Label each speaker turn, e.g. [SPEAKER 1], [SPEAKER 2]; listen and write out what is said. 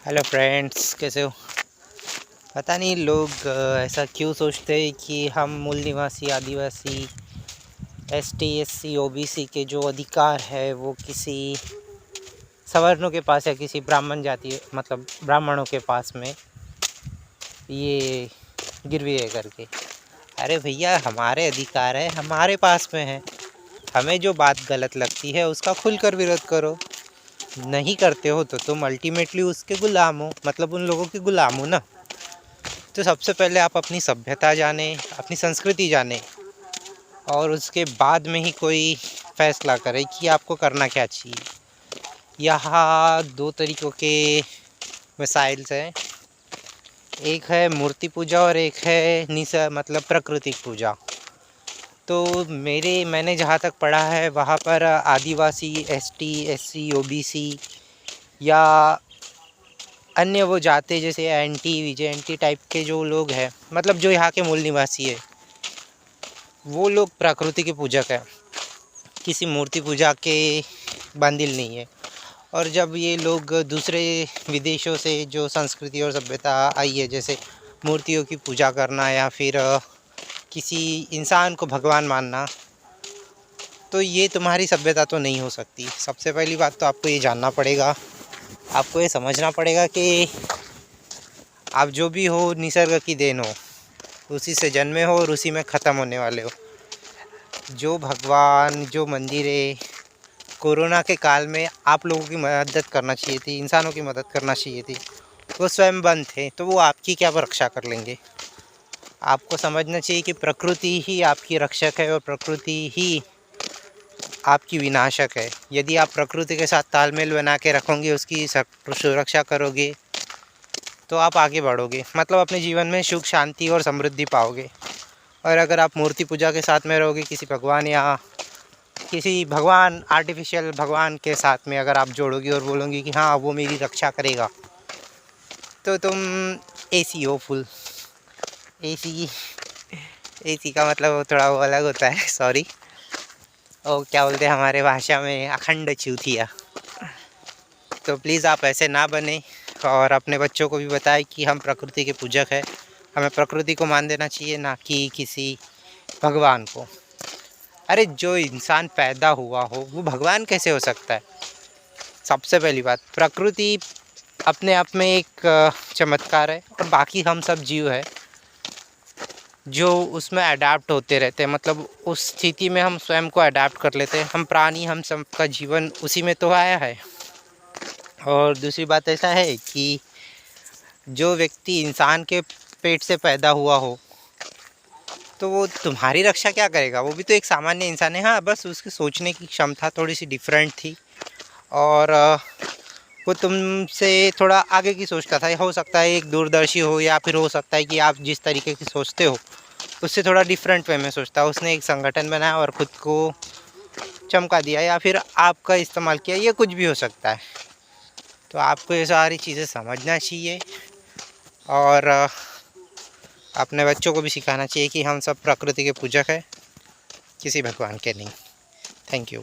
[SPEAKER 1] Hello friends, कैसे हो? पता नहीं लोग ऐसा क्यों सोचते हैं कि हम मूल निवासी आदिवासी एसटी एससी ओबीसी के जो अधिकार है वो किसी सवर्णों के पास या किसी ब्राह्मण जाति मतलब ब्राह्मणों के पास में ये गिरवी है करके। अरे भैया, हमारे अधिकार है, हमारे पास में है। हमें जो बात गलत लगती है उसका खुलकर विरोध करो। नहीं करते हो तो तुम अल्टीमेटली उसके गुलाम हो, मतलब उन लोगों के गुलाम हो ना। तो सबसे पहले आप अपनी सभ्यता जाने, अपनी संस्कृति जाने, और उसके बाद में ही कोई फैसला करे कि आपको करना क्या चाहिए। यहाँ दो तरीक़ों के मिसाइल्स हैं, एक है मूर्ति पूजा और एक है मतलब प्राकृतिक पूजा। तो मैंने जहाँ तक पढ़ा है वहाँ पर आदिवासी एसटी एससी ओबीसी या अन्य वो जाते जैसे एंटी विजेंटी टाइप के जो लोग हैं, मतलब जो यहाँ के मूल निवासी है, वो लोग प्रकृति के पूजक हैं, किसी मूर्ति पूजा के बंदिल नहीं है। और जब ये लोग दूसरे विदेशों से जो संस्कृति और सभ्यता आई है, जैसे मूर्तियों की पूजा करना या फिर किसी इंसान को भगवान मानना, तो ये तुम्हारी सभ्यता तो नहीं हो सकती। सबसे पहली बात तो आपको ये जानना पड़ेगा, आपको ये समझना पड़ेगा कि आप जो भी हो निसर्ग की देन हो, उसी से जन्मे हो और उसी में ख़त्म होने वाले हो। जो भगवान, जो मंदिरें कोरोना के काल में आप लोगों की मदद करना चाहिए थी, इंसानों की मदद करना चाहिए थी, वो स्वयं बंद थे, तो वो आपकी क्या रक्षा कर लेंगे। आपको समझना चाहिए कि प्रकृति ही आपकी रक्षक है और प्रकृति ही आपकी विनाशक है। यदि आप प्रकृति के साथ तालमेल बना के रखोगे, उसकी सुरक्षा करोगे, तो आप आगे बढ़ोगे, मतलब अपने जीवन में सुख शांति और समृद्धि पाओगे। और अगर आप मूर्ति पूजा के साथ में रहोगे, किसी भगवान या किसी भगवान आर्टिफिशियल भगवान के साथ में अगर आप जोड़ोगे और बोलोगे कि हाँ वो मेरी रक्षा करेगा, तो तुम एसी हो फुल। एसी एसी का मतलब थोड़ा वो अलग होता है, सॉरी। और क्या बोलते हैं हमारे भाषा में, अखंड चूतिया। तो प्लीज़ आप ऐसे ना बने, और अपने बच्चों को भी बताएं कि हम प्रकृति के पूजक हैं, हमें प्रकृति को मान देना चाहिए, ना कि किसी भगवान को। अरे जो इंसान पैदा हुआ हो वो भगवान कैसे हो सकता है? सबसे पहली बात, प्रकृति अपने आप में एक चमत्कार है, और बाकी हम सब जीव है जो उसमें अडाप्ट होते रहते हैं, मतलब उस स्थिति में हम स्वयं को अडाप्ट कर लेते हैं। हम प्राणी, हम सबका जीवन उसी में तो आया है। और दूसरी बात ऐसा है कि जो व्यक्ति इंसान के पेट से पैदा हुआ हो, तो वो तुम्हारी रक्षा क्या करेगा? वो भी तो एक सामान्य इंसान है। हाँ, बस उसकी सोचने की क्षमता थोड़ी सी डिफरेंट थी, और वो तुमसे थोड़ा आगे की सोचता था। हो सकता है एक दूरदर्शी हो, या फिर हो सकता है कि आप जिस तरीके की सोचते हो उससे थोड़ा डिफरेंट वे में सोचता है। उसने एक संगठन बनाया और ख़ुद को चमका दिया, या फिर आपका इस्तेमाल किया, ये कुछ भी हो सकता है। तो आपको ये सारी चीज़ें समझना चाहिए, और अपने बच्चों को भी सिखाना चाहिए कि हम सब प्रकृति के पूजक हैं, किसी भगवान के नहीं। Thank you.